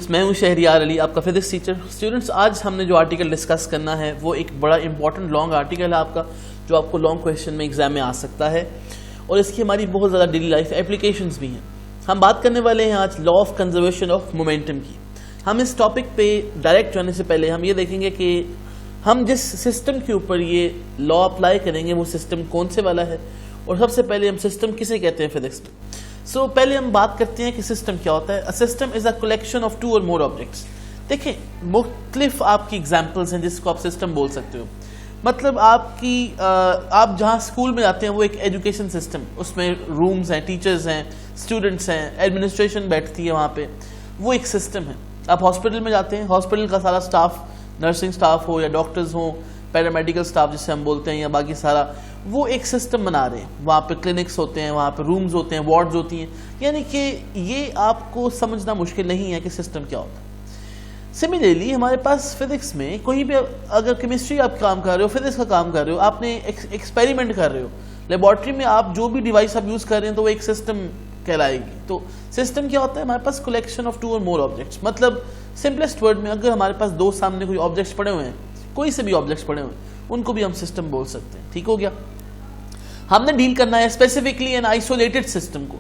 मैं हूं शहरियार अली, आपका फिजिक्स टीचर। स्टूडेंट्स, आज हमने जो आर्टिकल डिस्कस करना है वो एक बड़ा इंपॉर्टेंट लॉन्ग आर्टिकल है आपका, जो आपको लॉन्ग क्वेश्चन में एग्जाम में आ सकता है और इसकी हमारी बहुत ज़्यादा डेली लाइफ एप्लीकेशंस भी हैं। हम बात करने वाले हैं आज law of conservation of momentum की। हम इस टॉपिक पे डायरेक्ट जाने से पहले हम ये देखेंगे कि हम जिस सिस्टम के ऊपर ये लॉ अप्लाई करेंगे वो सिस्टम कौन से वाला है, और सबसे पहले हम सिस्टम किसे कहते हैं फिजिक्स में। सो पहले हम बात करते हैं कि सिस्टम क्या होता है। A system is a collection of 2 और मोर ऑब्जेक्ट्स। देखें, मुख्तलिफ आपकी एग्जाम्पल्स हैं जिसको आप सिस्टम बोल सकते हो। मतलब आप जहाँ स्कूल में जाते हैं वो एक एजुकेशन सिस्टम, उसमें रूम्स हैं, टीचर्स हैं, स्टूडेंट्स हैं, एडमिनिस्ट्रेशन बैठती है वहाँ पे, वो एक सिस्टम है। आप हॉस्पिटल में जाते हैं, हॉस्पिटल का सारा स्टाफ, नर्सिंग स्टाफ हो या डॉक्टर्स हो, पैरामेडिकल स्टाफ जिसे हम बोलते हैं, या बाकी सारा, वो एक सिस्टम बना रहे हैं। वहाँ पे क्लिनिक्स होते हैं, वहाँ पे रूम्स होते हैं, वार्ड्स होती हैं, यानी कि ये आपको समझना मुश्किल नहीं है कि सिस्टम क्या होता है। सिमिलरली हमारे पास फिजिक्स में कोई भी, अगर केमिस्ट्री आप काम कर रहे हो, फिजिक्स का काम कर रहे हो, आपने एक्सपेरिमेंट कर रहे हो, लेबॉर्ट्री में आप जो भी डिवाइस आप यूज़ कर रहे हैं तो वो एक सिस्टम कहलाएगी। तो सिस्टम क्या होता है? हमारे पास कलेक्शन ऑफ 2 और मोर ऑब्जेक्ट्स। मतलब सिंपलेस्ट वर्ड में, अगर हमारे पास दो सामने कोई ऑब्जेक्ट्स पड़े हुए हैं, कोई से भी ऑब्जेक्ट्स पड़े हुए हैं, उनको भी हम सिस्टम बोल सकते हैं। ठीक हो गया। हमने डील करना है स्पेसिफिकली एन आइसोलेटेड सिस्टम को।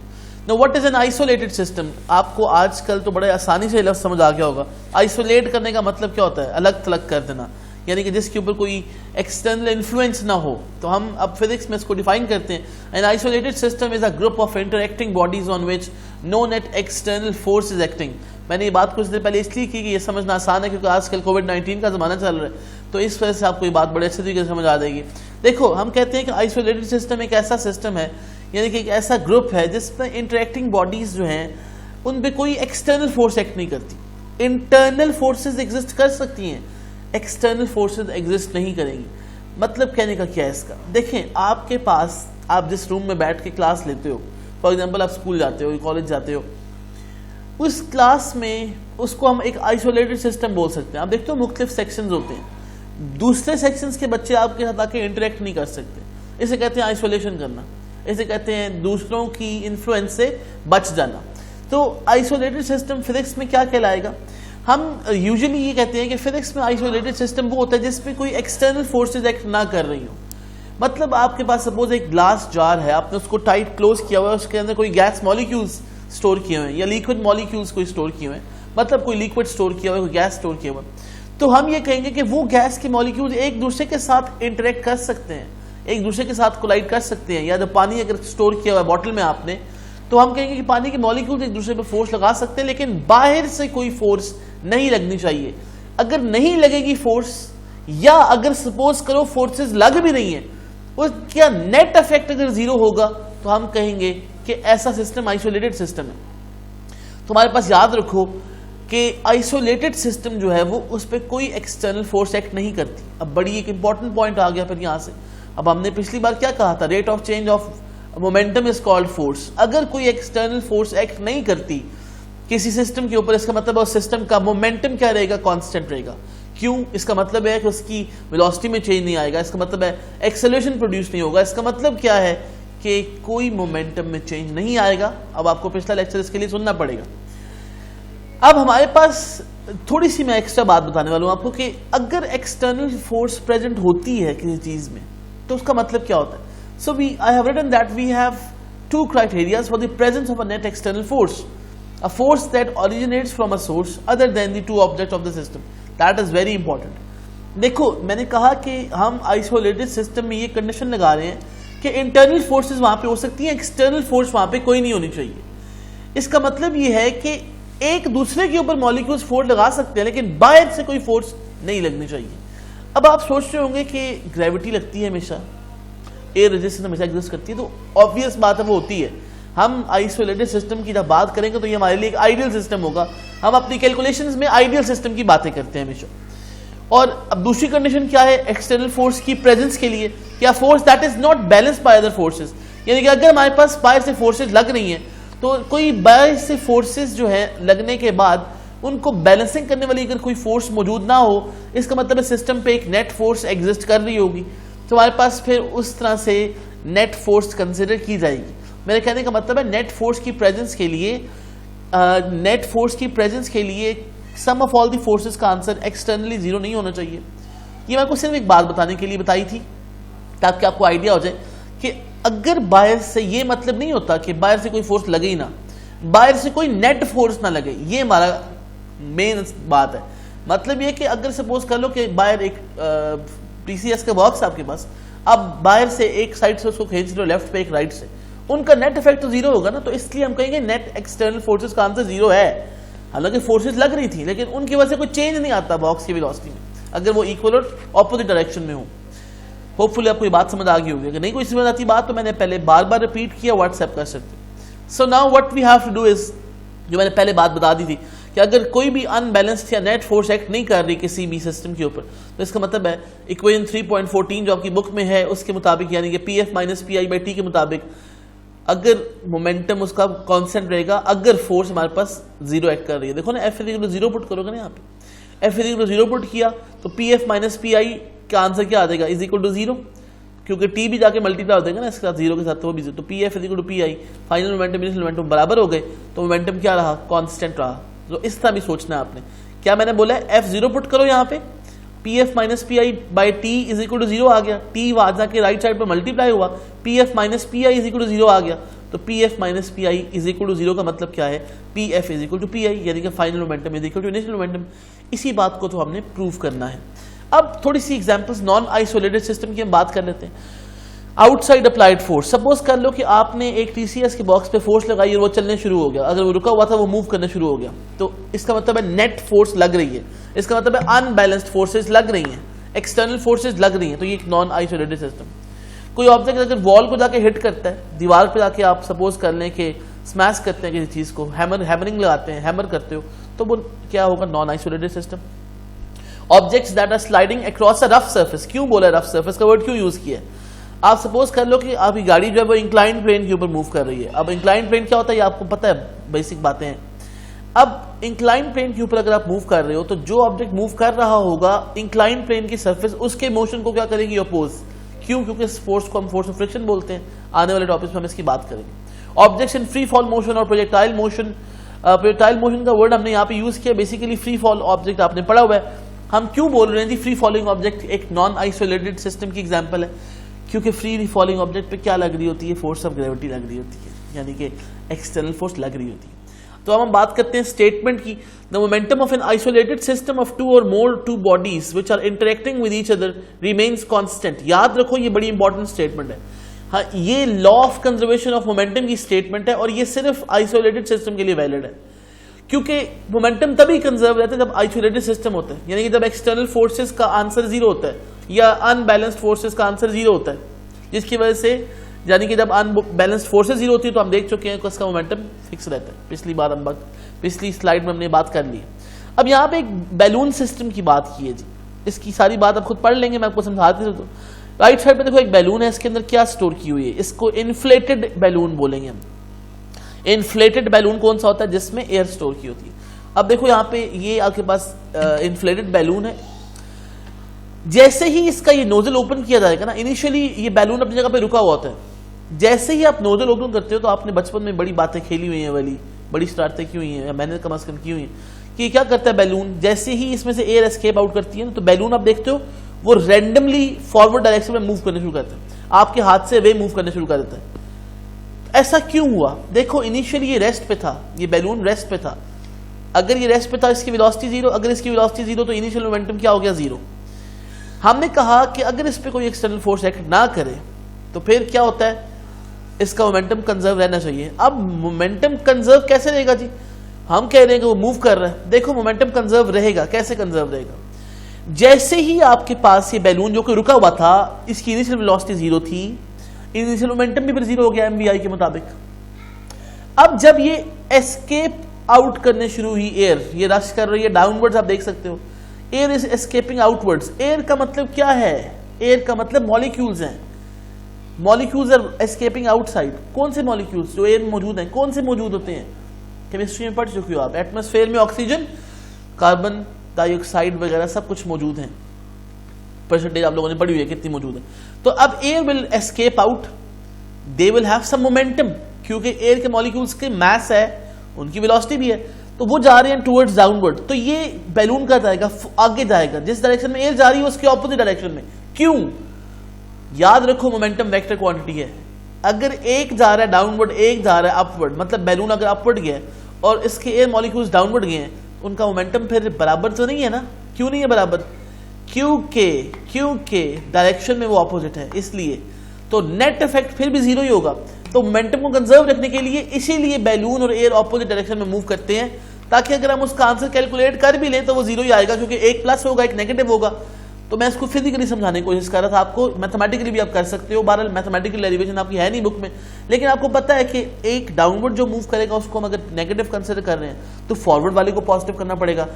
No, what is an isolated system? आपको आजकल तो बड़े आसानी से लफ्ज़ समझ आ गया होगा। आइसोलेट करने का मतलब क्या होता है? अलग थलग कर देना, यानी कि जिसके ऊपर कोई एक्सटर्नल इन्फ्लुएंस ना हो। तो हम अब फिजिक्स में इसको डिफाइन करते हैं। An isolated system is a group of interacting bodies on which no net external force is acting. मैंने ये बात कुछ देर पहले इसलिए की कि ये समझना आसान है, क्योंकि आजकल कोविड-19 का ज़माना चल रहा है, तो इस वजह से आपको ये बात बड़े अच्छे तरीके से समझ आ जाएगी। देखो, हम कहते हैं कि आइसोलेटेड सिस्टम एक ऐसा सिस्टम है, यानी कि एक ऐसा ग्रुप है जिसमें इंटरएक्टिंग बॉडीज जो हैं उन पर कोई एक्सटर्नल फोर्स एक्ट नहीं करती। इंटरनल फोर्सेज एग्जिस्ट कर सकती हैं, एक्सटर्नल फोर्सेज एग्जिस्ट नहीं करेंगी। मतलब कहने का क्या है इसका? देखें, आपके पास, आप जिस रूम में बैठ के क्लास लेते हो, फॉर एग्जाम्पल आप स्कूल जाते हो, कॉलेज जाते हो, उस क्लास में उसको हम एक आइसोलेटेड सिस्टम बोल सकते हैं। आप देखते हो मुख्तलिफ सेक्शंस होते हैं, दूसरे सेक्शंस के बच्चे आपके साथ आके इंटरेक्ट नहीं कर सकते। इसे कहते हैं आइसोलेशन करना, इसे कहते हैं दूसरों की इन्फ्लुएंस से बच जाना। तो आइसोलेटेड सिस्टम फिजिक्स में क्या कहलाएगा? हम यूजुअली ये कहते हैं कि फिजिक्स में आइसोलेटेड सिस्टम वो होता है जिसमें कोई एक्सटर्नल फोर्सेज एक्ट ना कर रही हो। मतलब आपके पास सपोज एक ग्लास जार है, आपने उसको टाइट क्लोज किया हुआ है, उसके अंदर कोई गैस मॉलिक्यूल्स स्टोर किए हुए हैं या लिक्विड मॉलिक्यूल्स कोई स्टोर किए हुए हैं, मतलब कोई लिक्विड स्टोर किया हुआ है, कोई गैस स्टोर किया हुआ है। तो हम ये कहेंगे कि वो गैस के मॉलिक्यूल्स एक दूसरे के साथ इंटरेक्ट कर सकते हैं, एक दूसरे के साथ कोलाइड कर सकते हैं। या जब पानी अगर स्टोर किया हुआ है बॉटल में आपने, तो हम कहेंगे कि पानी के मॉलिक्यूल्स एक दूसरे पर फोर्स लगा सकते हैं, लेकिन बाहर से कोई फोर्स नहीं लगनी चाहिए। अगर नहीं लगेगी फोर्स, या अगर सपोज करो फोर्सेस लग भी नहीं है, उसका नेट इफेक्ट अगर 0 होगा, तो हम कहेंगे कि ऐसा सिस्टम आइसोलेटेड सिस्टम है। तो हमारे पास याद रखो कि आइसोलेटेड सिस्टम जो है वो उस पर कोई एक्सटर्नल फोर्स एक्ट नहीं करती। अब बड़ी एक इंपॉर्टेंट पॉइंट आ गया फिर यहाँ से। अब हमने पिछली बार क्या कहा था? Rate of change of momentum is called force. अगर कोई एक्सटर्नल फोर्स एक्ट नहीं करती किसी सिस्टम के ऊपर, इसका मतलब उस सिस्टम का मोमेंटम क्या रहेगा? कांस्टेंट रहेगा। क्यों? इसका मतलब है कि उसकी वेलोसिटी में चेंज नहीं आएगा, इसका मतलब है एक्सेलरेशन प्रोड्यूस नहीं होगा। इसका मतलब क्या है? कि कोई मोमेंटम में चेंज नहीं आएगा। अब आपको पिछला लेक्चर इसके लिए सुनना पड़ेगा। अब हमारे पास थोड़ी सी मैं एक्स्ट्रा बात बताने वाला हूं आपको कि अगर एक्सटर्नल फोर्स प्रेजेंट होती है किसी चीज में, तो उसका मतलब क्या होता है? So I have written that we have 2 criterias for the presence of a net external force, a force that originates from a source other than the 2 objects of the system. That is very important. देखो, मैंने कहा कि हम isolated system में ये condition लगा रहे हैं कि इंटरनल फोर्सेस वहां पे हो सकती हैं, एक्सटर्नल फोर्स वहां पे कोई नहीं होनी चाहिए। इसका मतलब ये है कि एक दूसरे के ऊपर मॉलिक्यूल्स फोर्स लगा सकते हैं, लेकिन बाहर से कोई फोर्स नहीं लगनी चाहिए। अब आप सोच रहे होंगे कि ग्रेविटी लगती है हमेशा, एयर रेजिस्टेंस हमेशा एग्जिस्ट करती है, तो ऑब्वियस बात है वो होती है। हम आइसोलेटेड सिस्टम की जब बात करेंगे तो ये हमारे लिए एक आइडियल सिस्टम होगा। हम अपनी कैलकुलेशंस में आइडियल सिस्टम की बातें करते हैं हमेशा। और अब दूसरी कंडीशन क्या है एक्सटर्नल फोर्स की प्रेजेंस के लिए? क्या force that is not balanced by other forces, यानी कि अगर हमारे पास बाहर से फोर्सेस लग रही हैं, तो कोई बाहर से फोर्सेस जो है लगने के बाद उनको बैलेंसिंग करने वाली अगर कोई फोर्स मौजूद ना हो, इसका मतलब है सिस्टम पे एक नेट फोर्स एग्जिस्ट कर रही होगी। तो हमारे पास फिर उस तरह से नेट फोर्स कंसिडर की जाएगी। मेरे कहने का मतलब है नेट फोर्स की प्रेजेंस के लिए सम ऑफ ऑल दी फोर्सेस का आंसर एक्सटर्नली जीरो नहीं होना चाहिए। ये मैं आपको सिर्फ एक बात बताने के लिए बताई थी ताकि आपको आइडिया हो जाए कि अगर बाहर से, ये मतलब नहीं होता कि बाहर से कोई फोर्स लगे ही ना, बाहर से कोई नेट फोर्स ना लगे, ये हमारा मेन बात है। मतलब ये कि अगर सपोज कर लो कि बाहर एक टीसीएस का बॉक्स आपके पास, अब बाहर से एक साइड से उसको खींच लो लेफ्ट पे, एक राइट से, उनका नेट इफेक्ट तो जीरो होगा ना, तो इसलिए हम कहेंगे नेट एक्सटर्नल फोर्सेस का आंसर जीरो है। हालांकि फोर्सेस लग रही थी लेकिन उनकी वजह से कोई चेंज नहीं आता बॉक्स की वेलोसिटी में, अगर वो इक्वल और ऑपोजिट डायरेक्शन में हो। होपफुली आपको ये बात समझ आ गई होगी। अगर नहीं कोई समझ आती बात तो मैंने पहले बार बार रिपीट किया, व्हाट्सएप कर सकते। So now what we have to do is, जो मैंने पहले बात बता दी थी कि अगर कोई भी अनबैलेंस्ड या नेट फोर्स एक्ट नहीं कर रही किसी भी सिस्टम के ऊपर, तो इसका मतलब है इक्वेशन 3.14 जो आपकी बुक में है उसके मुताबिक, यानी कि P F minus P I by T के मुताबिक, अगर मोमेंटम उसका कांस्टेंट रहेगा अगर फोर्स हमारे पास जीरो एक्ट कर रही है। देखो ना, F equal to zero put करोगे ना, यहाँ पे F equal to zero put किया तो P F minus P I का आंसर क्या आ जाएगा, इज इक्वल टू जीरो, क्योंकि टी भी जाके मल्टीप्लाई हो जाएगा ना इसके साथ जीरो के साथ, तो वो भी जीरो। तो P F is equal to P I, final momentum initial momentum बराबर हो गए, तो मोमेंटम क्या रहा, कांस्टेंट रहा। तो इस तरह भी सोचना है आपने। क्या मैंने बोला है, एफ जीरो पुट करो यहाँ पे, P F minus P I by T is equal to zero आ गया, टी वहां जाके राइट साइड पर मल्टीप्लाई हुआ, P F minus P I is equal to zero आ गया। तो P F minus P I is equal to zero का मतलब क्या है, P F is equal to P I, यानी कि final momentum is equal to initial momentum. इसी बात को तो हमने प्रूव करना है। अब थोड़ी सी एग्जांपल्स नॉन आइसोलेटेड सिस्टम की हम बात कर लेते हैं। आउटसाइड अप्लाइड फोर्स, सपोज कर लो कि आपने एक टीसीएस के बॉक्स पे फोर्स लगाई और वो चलने शुरू हो गया, अगर वो रुका हुआ था वो मूव करना शुरू हो गया, तो इसका मतलब है नेट फोर्स लग रही है, इसका मतलब है अनबैलेंस्ड फोर्सेस लग रही हैं, एक्सटर्नल फोर्सेस लग रही हैं। तो ये एक नॉन आइसोलेटेड सिस्टम। कोई ऑब्जेक्ट अगर वॉल को जाके हिट करता है, दीवार पे जाके आप सपोज कर लें कि स्मैश करते हैं किसी चीज को, हैमरिंग लगाते हैं, हैमर करते हो, तो वो क्या होगा, non isolated system. Objects that are sliding across a rough surface, क्यों बोला रफ सर्फेस का वर्ड क्यों यूज किया है, आप सपोज कर लो कि आपकी गाड़ी जो है वो इंक्लाइन प्लेन के ऊपर मूव कर रही है। अब इंक्लाइन प्लेन क्या होता है ये आपको पता है, बेसिक बातें हैं। अब इंक्लाइन प्लेन के ऊपर अगर आप मूव कर रहे हो तो जो ऑब्जेक्ट मूव कर रहा होगा इंक्लाइन प्लेन की सरफेस उसके मोशन को क्या करेगी, अपोज। क्यों, क्योंकि इस फोर्स को हम फोर्स ऑफ फ्रिक्शन बोलते हैं। आने वाले टॉपिक्स में हम इसकी बात करेंगे। Objects in free fall motion और प्रोजेक्टाइल मोशन, प्रोजेक्टाइल मोशन का वर्ड हमने यहाँ पे यूज किया, बेसिकली फ्री फॉल ऑब्जेक्ट आपने पढ़ा हुआ है। हम क्यों बोल रहे हैं जी फ्री फॉलिंग ऑब्जेक्ट एक नॉन आइसोलेटेड सिस्टम की एग्जाम्पल है, क्योंकि फ्री फॉलिंग ऑब्जेक्ट पे क्या लग रही होती है, फोर्स ऑफ ग्रेविटी लग रही होती है, यानी कि एक्सटर्नल फोर्स लग रही होती है। तो अब हम बात करते हैं स्टेटमेंट की। The momentum of an isolated system of two or more two bodies which are interacting with each other remains constant. याद रखो ये बड़ी इंपॉर्टेंट स्टेटमेंट है। हाँ, ये law of conservation of momentum की स्टेटमेंट है और ये सिर्फ आइसोलेटेड सिस्टम के लिए वैलिड है, क्योंकि मोमेंटम तभी कंजर्व रहता है जब आइसोलेटेड सिस्टम होता है, यानी कि जब एक्सटर्नल फोर्सेस का आंसर जीरो होता है या अनबैलेंस्ड फोर्सेस का आंसर जीरो होता है, जिसकी वजह से, यानी कि जब अनबैलेंस्ड फोर्सेस जीरो होती है तो हम देख चुके हैं कि उसका मोमेंटम फिक्स रहता है। पिछली स्लाइड में हमने बात कर ली। अब यहाँ पे एक बैलून सिस्टम की बात की है जी, इसकी सारी बात आप खुद पढ़ लेंगे, मैं आपको समझाती हूँ। राइट साइड पे देखो एक बैलून है, इसके अंदर क्या स्टोर की हुई है, इसको इन्फ्लेटेड बैलून बोलेंगे हम। इन्फ्लेटेड बैलून कौन सा होता है, जिसमें एयर स्टोर की होती है। अब देखो यहाँ पे ये आपके पास इन्फ्लेटेड बैलून है, जैसे ही इसका ये नोजल ओपन किया जाएगा ना, इनिशियली ये बैलून अपनी जगह पे रुका हुआ होता है। जैसे ही आप नोजल ओपन करते हो तो आपने बचपन में बड़ी बातें खेली हुई हैं, वाली बड़ी शरारतें की हुई हैं, या मैंने कम से कम की हुई हैं, कि क्या करता है बैलून, जैसे ही इसमें से एयर एस्केप आउट करती है ना, तो बैलून आप देखते हो वो रैंडमली फॉरवर्ड डायरेक्शन में मूव करने शुरू करता है, आपके हाथ से वे मूव करने शुरू कर देता है। ऐसा क्यों हुआ, देखो इनिशियली ये रेस्ट पे था, ये बैलून रेस्ट पे था। अगर ये रेस्ट पे था, इसकी वेलोसिटी जीरो, अगर इसकी वेलोसिटी जीरो तो इनिशियल मोमेंटम क्या हो गया, जीरो। हमने कहा कि अगर इस पे कोई एक्सटर्नल फोर्स एक्ट ना करे तो फिर क्या होता है, इसका मोमेंटम कंजर्व रहना चाहिए। अब मोमेंटम कंजर्व कैसे रहेगा जी, हम कह रहे हैं कि वो मूव कर रहा है, देखो मोमेंटम कंजर्व रहेगा, कैसे कंजर्व रहेगा, जैसे ही आपके पास ये बैलून जो कि रुका हुआ था, इसकी इनिशियल वेलोसिटी जीरो थी, इनिशियल मोमेंटम भी फिर जीरो हो गया एमवीआई के मुताबिक। अब जब ये एस्केप आउट करने शुरू हुई, एयर ये रश कर रही है डाउनवर्ड्स, आप देख सकते हो air is escaping outwards. Air का मतलब क्या है, एयर का मतलब मॉलिक्यूल्स हैं, मॉलिक्यूल्स आर एस्केपिंग आउटसाइड। कौन से मॉलिक्यूल्स जो एयर में मौजूद हैं, कौन से मौजूद होते हैं, केमिस्ट्री में पढ़ चुके हो आप, एटमॉस्फेयर में ऑक्सीजन, कार्बन डाइऑक्साइड वगैरह सब कुछ मौजूद हैं, परसेंटेज आप लोगों ने पढ़ी हुई है कितनी मौजूद है। तो अब air will escape out, they will have some momentum, क्योंकि एयर के मॉलिक्यूल्स के मास है, उनकी वेलोसिटी भी है, तो वो जा रहे हैं टुवर्ड्स डाउनवर्ड, तो ये बैलून का जाएगा आगे जाएगा, जिस डायरेक्शन में एयर जा रही है उसके ऑपोजिट डायरेक्शन में। क्यों? याद रखो मोमेंटम वेक्टर क्वांटिटी है, अगर एक जा रहा है डाउनवर्ड एक जा रहा है अपवर्ड, मतलब बैलून अगर अपवर्ड गया है और इसके एयर मॉलिक्यूल्स डाउनवर्ड गए हैं, उनका मोमेंटम फिर बराबर तो नहीं है ना। क्यों नहीं है बराबर? क्योंकि डायरेक्शन में वो ऑपोजिट है, इसलिए तो नेट इफेक्ट फिर भी जीरो ही होगा। तो मोमेंटम को कंजर्व रखने के लिए इसीलिए बैलून और एयर ऑपोजिट डायरेक्शन में मूव करते हैं, ताकि अगर हम उसका आंसर कैलकुलेट कर भी लें तो वो जीरो ही आएगा, क्योंकि एक प्लस होगा एक नेगेटिव होगा। तो मैं इसको फिजिकली समझाने की कोशिश कर रहा था आपको, मैथमेटिकली भी आप कर सकते हो, बहरहाल मैथमेटिकल डेरिवेशन आपकी है नहीं बुक में, लेकिन आपको पता है कि एक डाउनवर्ड जो मूव करेगा उसको हम अगर नेगेटिव कंसिडर कर रहे हैं तो फॉरवर्ड वाले को पॉजिटिव करना पड़ेगा।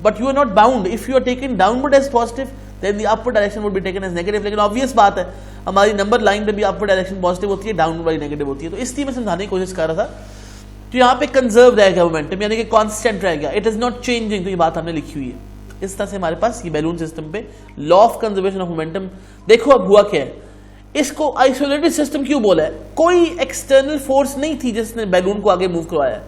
But you are not bound, if you are taking downward as positive then the upward direction would be taken as negative. लेकिन ऑब्वियस बात है हमारी नंबर लाइन पे भी अपवर्ड डायरेक्शन पॉजिटिव होती है, डाउनवर्ड वाली नेगेटिव होती है, तो इसलिए मैं समझाने की कोशिश कर रहा था। तो यहाँ पे कंजर्व रहेगा मोमेंटम, यानी कि कांस्टेंट रहेगा, इट इज नॉट चेंजिंग। तो ये बात हमने लिखी हुई है इस तरह से हमारे पास ये बैलून सिस्टम पे law of conservation of momentum. देखो अब हुआ क्या है, इसको आइसोलेटेड सिस्टम क्यों बोला है? कोई एक्सटर्नल फोर्स नहीं थी जिसने बैलून को आगे मूव करवाया है,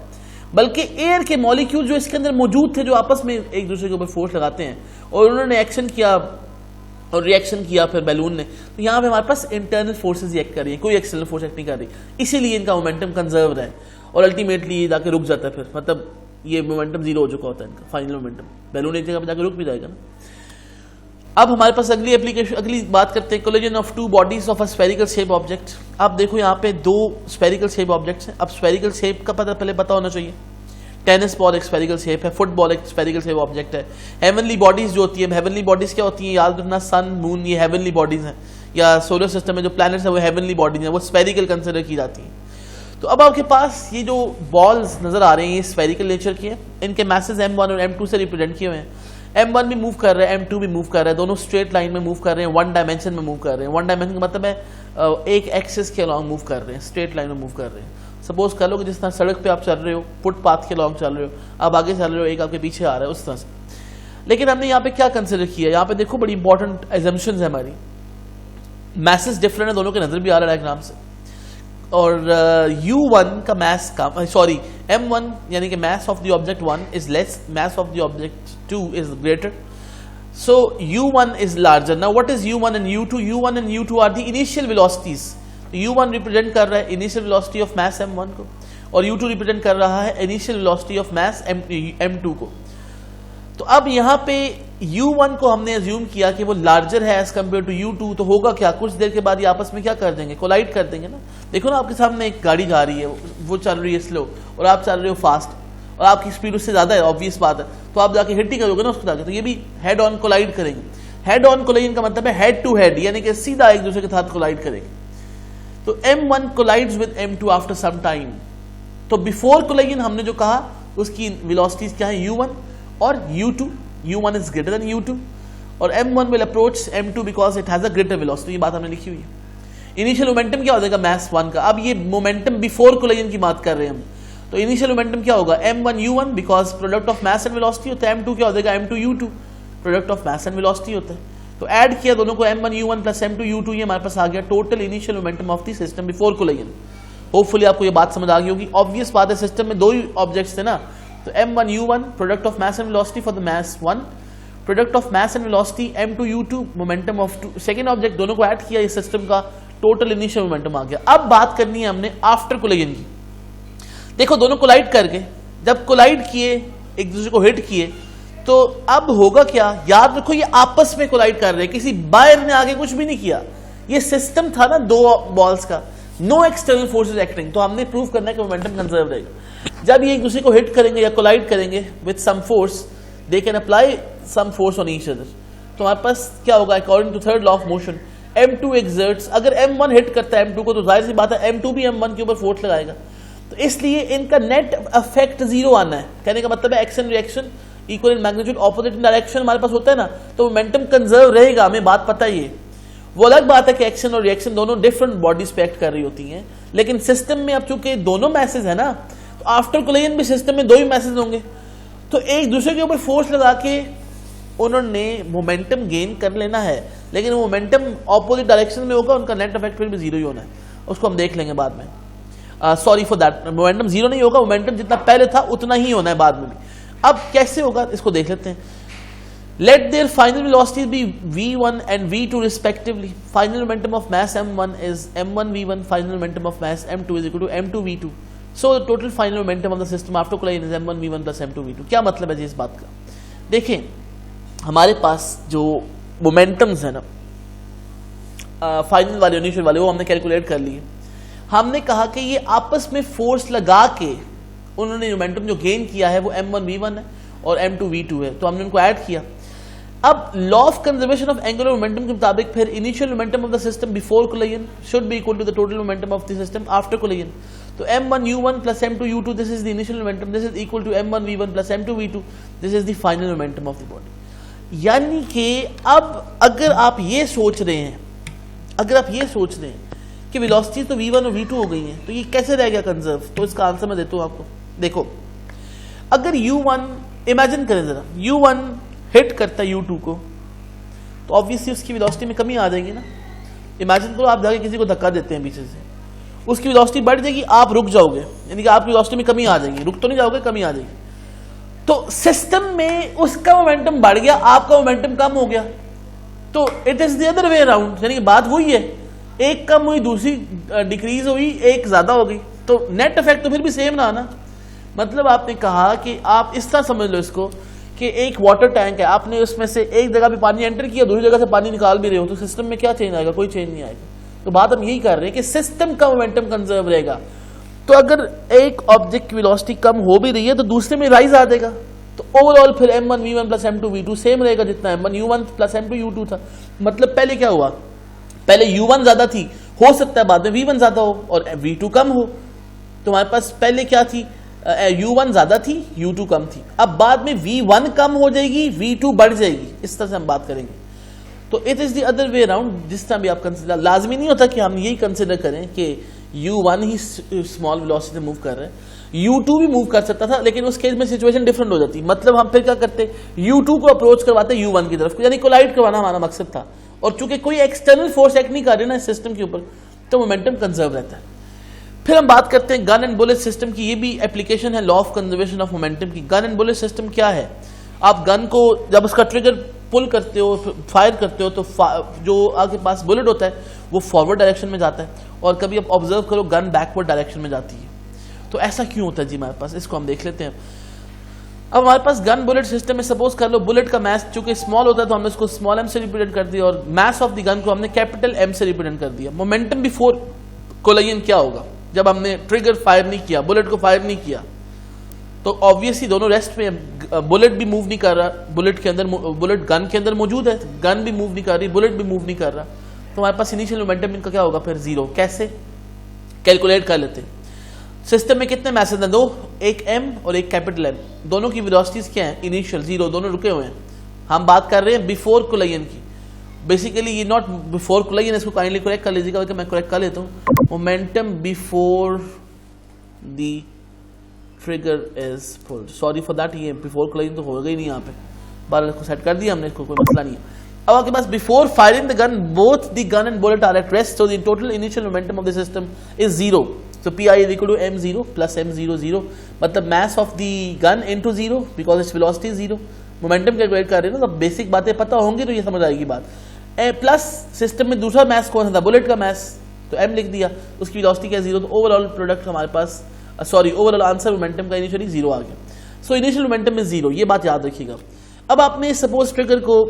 बल्कि एयर के मॉलिक्यूल जो इसके अंदर मौजूद थे, जो आपस में एक दूसरे के ऊपर फोर्स लगाते हैं, और उन्होंने एक्शन किया और रिएक्शन किया फिर बैलून ने। तो यहाँ पे हमारे पास इंटरनल फोर्सेज एक्ट कर रही है, कोई एक्सटर्नल फोर्स एक्ट नहीं कर रही, इसीलिए इनका मोमेंटम कंजर्व है और अल्टीमेटली ये जाके रुक जाता है। फिर मतलब ये मोमेंटम जीरो हो चुका होता है इनका, फाइनल मोमेंटम। बैलून एक जगह पे जाकर रुक भी जाएगा ना। अब हमारे पास अगली एप्लीकेशन, अगली बात करते हैं collision of two bodies of a spherical shape object. आप देखो यहाँ पे दो स्फेरिकल शेप ऑब्जेक्ट्स हैं। अब स्फेरिकल शेप का पहले पता होना चाहिए। टेनिस बॉल एक स्फेरिकल शेप है, फुटबॉल एक स्फेरिकल शेप ऑब्जेक्ट है। हेवनली बॉडीज जो होती है, हेवनली बॉडीज क्या होती है? याद रखना, सन मून ये हेवनली बॉडीज हैं, या सोलर सिस्टम में जो प्लैनेट्स है वो हेवनली बॉडीज हैं, वो स्फेरिकल कंसिडर की जाती हैं। तो अब आपके पास ये जो बॉल्स नजर आ रहे हैं ये स्फेरिकल नेचर की है, इनके मैसेज M1 और M2 से रिप्रेजेंट किए हुए हैं। M1 भी मूव कर रहा है, M2 भी मूव कर रहा है, दोनों स्ट्रेट लाइन में मूव कर रहे हैं, वन डायमेंशन में मूव कर रहे हैं। वन डायमेंशन का मतलब है एक एक्सिस के अलॉन्ग मूव कर रहे हैं, स्ट्रेट लाइन में मूव कर रहे हैं। सपोज कर लो कि जिस तरह सड़क पे आप चल रहे हो, फुटपाथ के अलॉन्ग चल रहे हो, आप आगे चल रहे हो, एक आपके पीछे आ रहा है, उस तरह से। लेकिन हमने यहाँ पे क्या कंसिडर किया, यहाँ पे देखो बड़ी इंपॉर्टेंट एजम्पशन है हमारी। मैसेज डिफरेंट है, दोनों के नजर भी आ रहा है डायग्राम से। और U1 का मैस का सॉरी M1 यानी कि mass of the object 1 is less, mass of the object 2 is greater, so U1 is larger. Now what is U1 and U2? U1 and U2 are the initial velocities. U1 represent कर रहा है initial velocity of mass M1 को, और U2 represent कर रहा है initial velocity of mass M2 को। तो अब यहाँ पे U1 को हमने अज्यूम किया कि वो लार्जर है एज कम्पेयर टू U2, तो होगा क्या, कुछ देर के बाद ये आपस में क्या कर देंगे, कोलाइड कर देंगे ना। देखो ना आपके सामने एक गाड़ी जा रही है, वो चल रही है स्लो और आप चल रहे हो फास्ट, और आपकी स्पीड उससे ज्यादा है, ऑब्वियस बात है, तो आप जाके हिट ही करोगे ना उसको जाके, तो ये भी हेड ऑन कोलाइड करेंगे। हेड ऑन कोलाइड का मतलब है हेड टू हेड, यानी कि सीधा एक दूसरे के साथ कोलाइड करेंगे। तो M1 collides with M2 after some time. तो बिफोर कोलाइजन हमने जो कहा उसकी वेलोसिटीज क्या है, U1 और U2। U1 is greater than U2 और M1 will approach M2 because it has a greater velocity। ये बात हमने लिखी हुई है। इनिशियल मोमेंटम क्या हो जाएगा मैस 1 का। अब ये मोमेंटम बिफोर कोलिजन की बात कर रहे हैं हम, तो इनिशियल मोमेंटम क्या होगा, M1 U1 because product of mass and velocity होता है। M2 क्या हो जाएगा, M2 U2 product of mass and velocity होता है। तो ऐड किया दोनों को, M1 U1 plus M2 U2, ये हमारे पास आ गया total initial momentum of the system before collision. Hopefully आपको ये बात समझ आ गई होगी। ऑब्वियस बात है, सिस्टम में दो ही ऑब्जेक्ट्स थे ना, तो M1 U1 product of mass and velocity for the mass 1, product of mass and velocity M2 U2 momentum of second object, दोनों को ऐड किया, इस सिस्टम का टोटल इनिशियल मोमेंटम आ गया। अब बात करनी है हमने आफ्टर कोलिजन की। देखो दोनों कोलाइड करके, जब कोलाइड किए एक दूसरे को हिट किए, तो अब होगा क्या, याद रखो ये आपस में कोलाइड कर रहे हैं, किसी बायर ने आगे कुछ भी नहीं किया। ये सिस्टम था ना दो बॉल्स का, नो एक्सटर्नल फोर्सेज एक्टिंग, तो हमने प्रूव करना है कि मोमेंटम कंजर्व रहेगा। जब ये एक दूसरे को हिट करेंगे या कोलाइड करेंगे with some force, they can apply some force on each other. तो हमारे पास क्या होगा, according to third law of motion, M2 exerts, अगर M1 हिट करता है M2 को, तो जाहिर सी बात है M2 भी M1 के ऊपर फोर्स लगाएगा। तो इसलिए इनका नेट इफेक्ट जीरो आना है। कहने का मतलब है action reaction equal in magnitude, opposite in direction हमारे पास होता है ना, तो मोमेंटम कंजर्व रहेगा, हमें बात पता ही है। वो अलग बात है कि एक्शन और रिएक्शन दोनों डिफरेंट बॉडीज पे एक्ट कर रही होती हैं, लेकिन सिस्टम में अब चूंकि दोनों मैसेज है ना, तो आफ्टर कोलिजन भी सिस्टम में दो ही मैसेज होंगे, तो एक दूसरे के ऊपर फोर्स लगा के उन्होंने मोमेंटम गेन कर लेना है, लेकिन मोमेंटम ऑपोजिट डायरेक्शन में होगा, उनका नेट इफेक्ट फिर भी जीरो ही होना है, उसको हम देख लेंगे बाद में। Sorry for that, momentum zero नहीं होगा, मोमेंटम जितना पहले था उतना ही होना है बाद में भी। अब कैसे होगा इसको देख लेते हैं। Let their final velocities be v1 and v2 respectively. Final momentum of mass m1 is m1 v1. Final momentum of mass m2 is equal to m2 v2. So the total final momentum of the system after collision is m1 v1 plus m2 v2. क्या मतलब है जी इस बात का? देखें हमारे पास जो मोमेंटम्स है ना, फाइनल वाले इनिशियल वाले, वो हमने कैलकुलेट कर लिए। हमने कहा कि ये आपस में फोर्स लगा के उन्होंने मोमेंटम जो गेन किया है वो m1 v1 है और m2 v2 है, तो हमने उनको ऐड किया। अब law of conservation of angular momentum के मुताबिक फिर initial momentum of the system before collision should be equal to the total momentum of the system after collision. तो m1 u1 plus m2 u2, this is the initial momentum, this is equal to m1 v1 plus m2 v2, this is the final momentum of the body. यानी कि अब अगर आप ये सोच रहे हैं, कि वेलोसिटी तो v1 और v2 हो गई है, तो ये कैसे रह गया कंजर्व? तो इसका आंसर मैं देता हूं आपको। देखो अगर u1, इमेजिन करें जरा, u1 हिट करता है u2 को, तो ऑब्वियसली उसकी वेलोसिटी में कमी आ जाएगी ना। इमेजिन करो आप जाके किसी को धक्का देते हैं पीछे से, उसकी वेलोसिटी बढ़ जाएगी, आप रुक जाओगे, यानी कि आपकी वेलोसिटी में कमी आ जाएगी, रुक तो नहीं जाओगे, कमी आ जाएगी। तो सिस्टम में उसका मोमेंटम बढ़ गया, आपका मोमेंटम कम हो गया, तो it is the other way around, यानी कि बात वही है, एक कम हुई दूसरी डिक्रीज हुई, एक ज्यादा हो गई, तो नेट इफेक्ट तो फिर भी सेम ना आना। मतलब आपने कहा कि आप इस तरह समझ लो इसको कि एक वाटर टैंक है, आपने उसमें से एक जगह पे पानी एंटर किया, दूसरी जगह से पानी निकाल भी रहे हो, तो सिस्टम में क्या चेंज आएगा? कोई चेंज नहीं आएगा। तो बात हम यही कर रहे हैं कि सिस्टम का मोमेंटम कंजर्व रहेगा। तो अगर एक ऑब्जेक्ट की वेलोसिटी कम हो भी रही है तो दूसरे में राइज आ जाएगा, तो ओवरऑल फिर m1 v1 plus m2 v2 same रहेगा जितना m1 u1 plus m2 u2 था। मतलब पहले क्या हुआ, पहले u1 ज्यादा थी, हो सकता है बाद में v1 ज्यादा हो और v2 कम हो। तो हमारे पास पहले क्या थी, u1 ज्यादा थी, u2 कम थी। अब बाद में v1 कम हो जाएगी, v2 बढ़ जाएगी, इस तरह से हम बात करेंगे। तो it is the other way around. जिस तरह भी आप कंसिडर, लाजमी नहीं होता कि हम यही कंसिडर करें कि u1 ही स्मॉल वेलोसिटी से मूव कर रहे हैं, u2 भी मूव कर सकता था, लेकिन उस केस में सिचुएशन डिफरेंट हो जाती। मतलब हम फिर क्या करते, u2 को अप्रोच करवाते u1 की तरफ, यानी कोलाइड करवाना हमारा मकसद था। और चूंकि कोई एक्सटर्नल फोर्स एक्ट नहीं कर रही ना इस सिस्टम के ऊपर, तो मोमेंटम कंजर्व रहता है। फिर हम बात करते हैं गन एंड बुलेट सिस्टम की। ये भी एप्लीकेशन है law of conservation of momentum की। गन एंड बुलेट सिस्टम क्या है, आप गन को जब उसका ट्रिगर पुल करते हो, फायर करते हो, तो जो आपके पास बुलेट होता है वो फॉरवर्ड डायरेक्शन में जाता है, और कभी आप ऑब्जर्व करो गन बैकवर्ड डायरेक्शन में जाती है। तो ऐसा क्यों होता है जी हमारे पास, इसको हम देख लेते हैं। अब हमारे पास गन बुलेट सिस्टम में सपोज कर लो बुलेट का मास चूंकि स्मॉल होता है तो हमने उसको स्मॉल m से रिप्रेजेंट कर दिया, और मास ऑफ द गन को हमने कैपिटल M से रिप्रेजेंट कर दिया। मोमेंटम बिफोर कोलिजन क्या होगा, जब हमने ट्रिगर फायर नहीं किया, बुलेट को फायर नहीं किया, तो ऑब्वियसली दोनों रेस्ट में, बुलेट भी मूव नहीं कर रहा, बुलेट के अंदर, बुलेट गन के अंदर मौजूद है, गन भी मूव नहीं कर रही, बुलेट भी मूव नहीं कर रहा, तो हमारे पास इनिशियल मोमेंटम इनका क्या होगा फिर जीरो। कैसे कैलकुलेट कर लेते हैं। सिस्टम में कितने मैसेज हैं, दो, एक M और एक कैपिटल M, दोनों की वेलोसिटीज क्या है, इनिशियल जीरो, दोनों रुके हुए हैं। हम बात कर रहे हैं बिफोर कोलिजन की। बेसिकली ये नॉट बिफोर कोलिजन, इसको काइंडली करेक्ट कर लीजिएगा, मैं करेक्ट कर लेता हूँ। Momentum before the trigger is pulled, sorry for that, ये बिफोर कोलिजन तो होगा ही नहीं, यहाँ पे बार इसको सेट कर दिया हमने, इसको कोई मसला नहीं है। अब आपके पास before firing the gun both the gun and bullet are at rest, so the total initial momentum of the system is zero. So Pi is equal to m0 plus m0 0, मतलब mass of the gun into 0 because its velocity is 0। Momentum calculate कर रहे हैं ना, तो basic बातें पता होंगी तो ये समझ आएगी बात। प्लस सिस्टम में दूसरा मास कौन सा था, बुलेट का मास, तो m लिख दिया, उसकी वेलोसिटी क्या 0, तो ओवरऑल प्रोडक्ट हमारे पास, सॉरी ओवरऑल आंसर मोमेंटम का इनिशियली 0 आ गया। सो इनिशियल मोमेंटम में 0, ये बात याद रखिएगा। अब आपने सपोज ट्रिगर को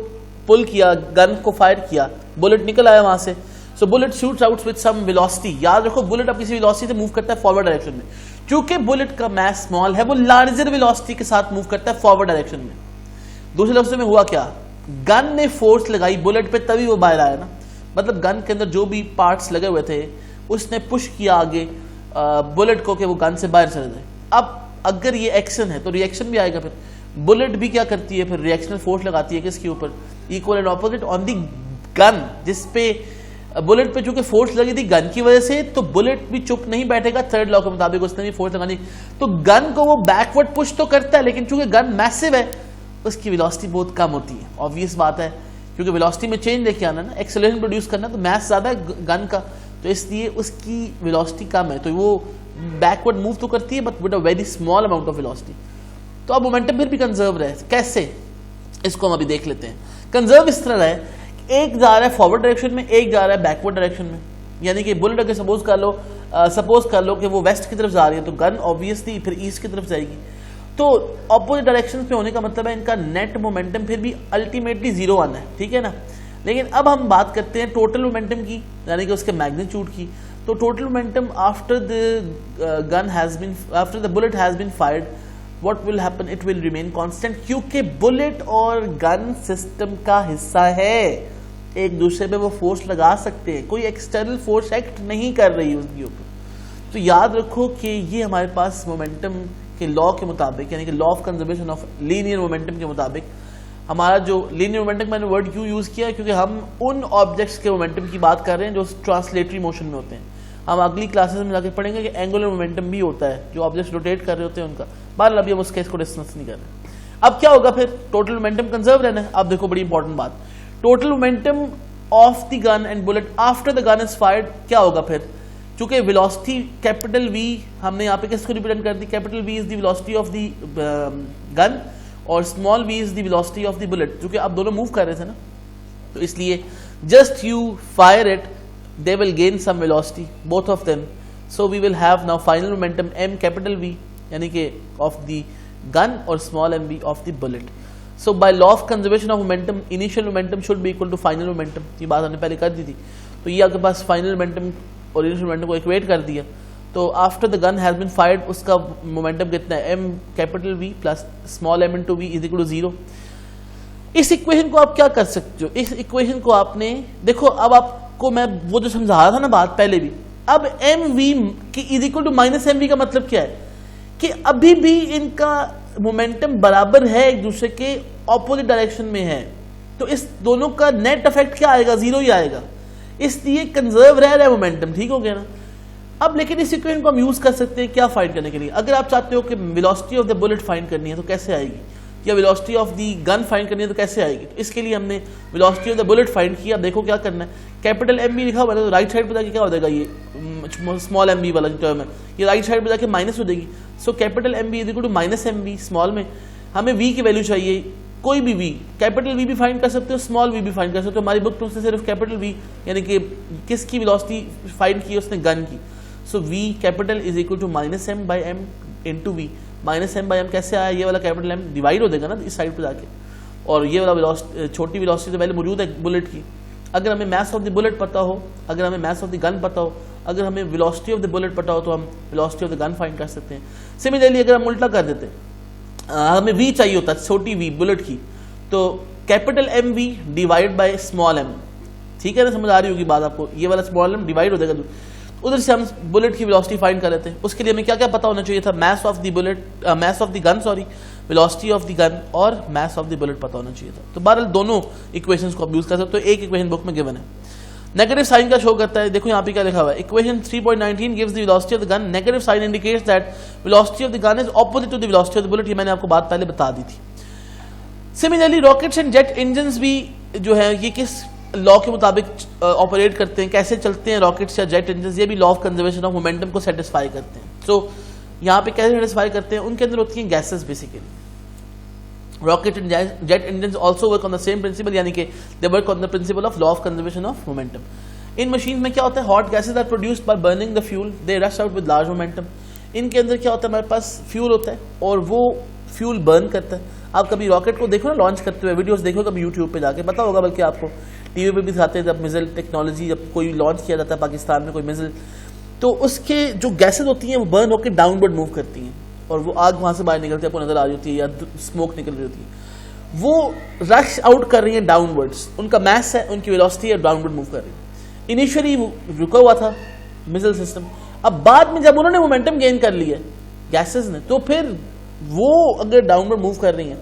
पुल किया, गन को फायर किया, बुलेट निकल आया वहां से, so bullet shoots out with some velocity. याद रखो बुलेट अब किसी वेलोसिटी से मूव करता है फॉरवर्ड डायरेक्शन में, क्योंकि बुलेट का मास स्मॉल है, वो लार्जर वेलोसिटी के साथ मूव करता है फॉरवर्ड डायरेक्शन में। दूसरे लफ्ज़ों में हुआ क्या, गन ने फोर्स लगाई बुलेट पे, तभी वो बाहर आया ना, मतलब गन के अंदर जो भी पार्ट्स लगे हुए थे उसने पुश किया आगे बुलेट को कि वो गन से बाहर चले जाए। अब अगर ये एक्शन है तो रिएक्शन भी आएगा, फिर बुलेट भी क्या करती है, फिर रिएक्शनल फोर्स लगाती है किसके ऊपर, equal and opposite on the gun, जिसपे बुलेट पे चूंकि फोर्स लगी थी गन की वजह से, तो बुलेट भी चुप नहीं बैठेगा, थर्ड लॉ के मुताबिक उसने भी फोर्स लगानी, तो गन को वो बैकवर्ड पुश तो करता है, लेकिन चूंकि गन मैसिव है उसकी वेलोसिटी बहुत कम होती है। ऑब्वियस बात है, क्योंकि वेलोसिटी में चेंज लेके आना ना, एक्सेलरेशन प्रोड्यूस करना, तो मास ज्यादा है गन का, तो इसलिए उसकी वेलोसिटी कम है, तो वो बैकवर्ड मूव तो करती है but with a very small amount of velocity. तो अब मोमेंटम फिर भी कंजर्व रहे, कैसे, इसको हम अभी देख लेते हैं। कंजर्व इस तरह है, एक जा रहा है फॉरवर्ड डायरेक्शन में, एक जा रहा है बैकवर्ड डायरेक्शन में। यानी कि बुलेट अगर सपोज कर लो कि वो वेस्ट की तरफ जा रही है, तो गन ऑब्वियसली फिर ईस्ट की तरफ जाएगी। तो ऑपोजिट डायरेक्शन में होने का मतलब है इनका नेट मोमेंटम फिर भी अल्टीमेटली जीरो आना है, ठीक है ना। लेकिन अब हम बात करते हैं टोटल मोमेंटम की, यानी कि उसके मैग्नीट्यूड की। तो total momentum after the bullet has been fired, what will happen, it will remain constant, क्योंकि बुलेट और गन सिस्टम का हिस्सा है, एक दूसरे पे वो फोर्स लगा सकते हैं, कोई एक्सटर्नल फोर्स एक्ट नहीं कर रही उसके ऊपर। तो याद रखो कि ये हमारे पास मोमेंटम के लॉ के मुताबिक, यानी कि law of conservation of linear momentum के मुताबिक, हमारा जो लीनियर मोमेंटम, मैंने वर्ड क्यों यूज किया क्योंकि हम उन ऑब्जेक्ट्स के मोमेंटम की बात कर रहे हैं जो ट्रांसलेटरी मोशन में होते हैं। हम अगली क्लासेस में जाके पढ़ेंगे कि एंगुलर मोमेंटम भी होता है, जो ऑब्जेक्ट्स रोटेट कर रहे होते हैं उनका। बहरहाल अभी हम उस केस को डिस्कस नहीं कर रहे। अब क्या होगा फिर, टोटल मोमेंटम कंजर्व रहना है। अब देखो बड़ी इंपॉर्टेंट बात, total momentum of the gun and bullet after the gun is fired क्या होगा फिर, चूंकि वेलोसिटी कैपिटल वी हमने यहाँ पे किसको रिप्रेजेंट कर दी, capital V is the velocity of the gun और small V is the velocity of the bullet, क्योंकि आप दोनों मूव कर रहे थे ना। तो इसलिए just you fire it, they will gain some velocity, both of them. So we will have now final momentum m capital V, यानी कि of the gun और small mv of the bullet. So by law of conservation of momentum, initial momentum should be equal to final momentum. ये बात हमने पहले कर दी थी। तो ये आपके पास final momentum और initial momentum को equate कर दिया। तो after the gun has been fired, उसका momentum कितना है, m capital V plus small m into v is equal to 0. इस इक्वेशन को आप क्या कर सकते हो, इस इक्वेशन को आपने देखो, अब आपको मैं वो जो समझा रहा था ना बात पहले भी, अब एम वी की is equal to minus M V का मतलब क्या है कि अभी भी इनका मोमेंटम बराबर है, एक दूसरे के ऑपोजिट डायरेक्शन में है, तो इस दोनों का नेट इफेक्ट क्या आएगा, जीरो ही आएगा, इसलिए कंजर्व रह रहा है मोमेंटम, ठीक हो गया ना। अब लेकिन इस इक्वेशन को हम यूज कर सकते हैं क्या फाइंड करने के लिए, अगर आप चाहते हो कि velocity of the bullet find करनी है तो कैसे आएगी, या velocity of the gun find करनी है तो कैसे आएगी। तो इसके लिए हमने velocity of the bullet find किया। देखो क्या करना है, कैपिटल एम बी लिखा हुआ है तो राइट साइड पे जाके क्या हो जाएगा, ये स्मॉल एम बी वाला जो टर्म है ये राइट साइड पे जाके माइनस हो जाएगी। So capital M B is equal to minus M B, small में हमें वी की वैल्यू चाहिए, कोई भी वी, कैपिटल वी भी फाइंड कर सकते हो, स्मॉल वी भी फाइंड कर सकते हो। हमारी बुक में उसने सिर्फ कैपिटल वी यानी कि किसकी वेलोसिटी फाइंड की, उसने गन की। So V capital is equal to minus M by M into V. Minus M by M कैसे आया, ये वाला कैपिटल एम डिवाइड हो जाएगा ना इस साइड पे जाके, और ये वाला छोटी वेलोसिटी तो पहले मौजूद है बुलेट की। अगर हमें मास ऑफ द बुलेट पता हो, अगर हमें मास ऑफ द गन पता हो, अगर हमें वेलोसिटी ऑफ द बुलेट पता हो तो हम velocity of the gun find कर सकते हैं। सिमिलरली अगर हम उल्टा कर देते, हमें वी चाहिए होता है, छोटी वी बुलेट की, तो capital M V divide by small M, ठीक है ना, समझ आ रही होगी बात आपको, ये वाला स्मॉल एम डिवाइड हो जाएगा, उधर से हम बुलेट की वेलोसिटी फाइंड कर लेते हैं। उसके लिए हमें क्या क्या पता होना चाहिए था, mass of the bullet, mass of the gun sorry, velocity of the gun और मास ऑफ द बुलेट पता होना चाहिए था। तो बहरहाल दोनों इक्वेशंस को आप यूज कर सकते हो। एक इक्वेशन बुक में गिवन है, नेगेटिव साइन का शो करता है, देखो यहाँ पे क्या लिखा हुआ है, equation 3.19 gives the velocity of the gun, negative sign indicates that velocity of the gun is opposite to the velocity of the bullet. ये मैंने आपको बात पहले बता दी थी। Similarly rockets and jet engines भी जो है ये किस लॉ के मुताबिक ऑपरेट करते हैं, कैसे चलते हैं रॉकेट्स या जेट इंजन, ये भी law of conservation of momentum को सेटिस्फाई करते हैं। सो यहाँ पे कैसे सेटिस्फाई करते हैं, उनके अंदर होती हैं gases basically. Rocket and jet engine also work on the same principle, यानी कि they work on the principle of law of conservation of momentum. इन मशीन में क्या होता है, hot gases are produced by burning the fuel, they rush out with large momentum. इनके अंदर क्या होता है, हमारे पास फ्यूल होता है और वो फ्यूल बर्न करता है। आप कभी रॉकेट को देखो ना लॉन्च करते हुए, वीडियोस देखो कभी यूट्यूब पे जाके, पता होगा बल्कि आपको टीवी पे भी दिखाते हैं, जब मिसाइल टेक्नोलॉजी जब कोई लॉन्च किया जाता है पाकिस्तान में कोई मिसाइल, तो उसके जो गैसेज होती हैं वो बर्न होकर डाउनवर्ड मूव करती हैं और वो आग वहाँ से बाहर निकलती है, आपको नजर आ रही होती है, या स्मोक निकल रही होती है, वो रश आउट कर रही है डाउनवर्ड्स, उनका मास है, उनकी वेलोसिटी है, डाउनवर्ड मूव कर रही है। इनिशियली वो रुका हुआ था मिसाइल सिस्टम, अब बाद में जब उन्होंने मोमेंटम गेन कर लिया गैसेज ने, तो फिर वो अगर डाउनवर्ड मूव कर रही हैं,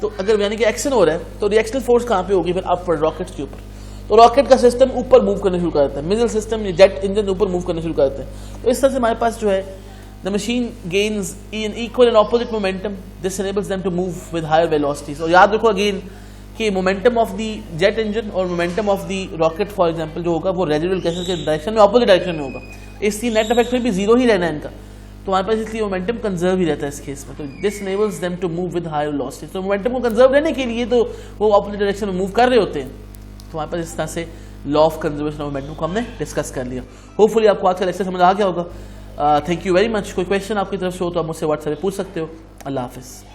तो अगर यानी कि एक्शन हो रहा है तो रिएक्शनल फोर्स कहाँ पे होगी, फिर अपवर्ड रॉकेट्स के ऊपर। तो रॉकेट का सिस्टम ऊपर मूव करना शुरू कर देता है, मिसाइल सिस्टम जेट इंजन ऊपर मूव करना शुरू कर देते हैं। तो इस तरह से हमारे पास जो है the machine gains in equal and opposite momentum, this enables them to move with higher velocities. और याद रखो अगेन कि momentum of the jet engine और momentum of the rocket for example जो होगा वो रेजिडुअल गैसेस के डायरेक्शन में अपोजिट डायरेक्शन में होगा, इसलिए नेट इफेक्ट फिर भी जीरो ही रहना है इनका, तो हमारे पास इसलिए मोमेंटम कंजर्व ही रहता है इस केस में। तो this enables them to move with higher velocity. तो मोमेंटम को कंजर्व रहने के लिए तो वो अपोजिट डायरेक्शन में मूव कर रहे होते हैं। तो हमारे पास इस तरह से law of conservation of momentum को हमने डिस्कस कर लिया। होपफुली आपको आज का लेक्चर समझ आ गया होगा। Thank you very much. कोई क्वेश्चन आपकी तरफ से हो तो आप मुझसे व्हाट्सएप पे पूछ सकते हो। अल्लाह हाफिज़।